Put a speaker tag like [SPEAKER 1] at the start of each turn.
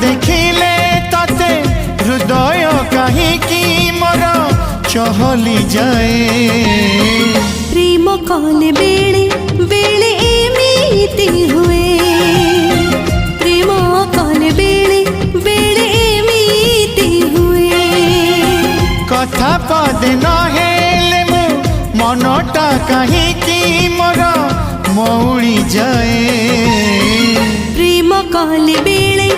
[SPEAKER 1] देखिले तते हृदय कहीं मोर चहली जाए।
[SPEAKER 2] प्रेम कले बेले बेले एमिति हुए, प्रेम कले बेले बेले एमिति हुए।
[SPEAKER 1] कथा पदे नहेले मु मनटा कहीं मोर मौड़ी जाए।
[SPEAKER 2] प्रेम कले बेले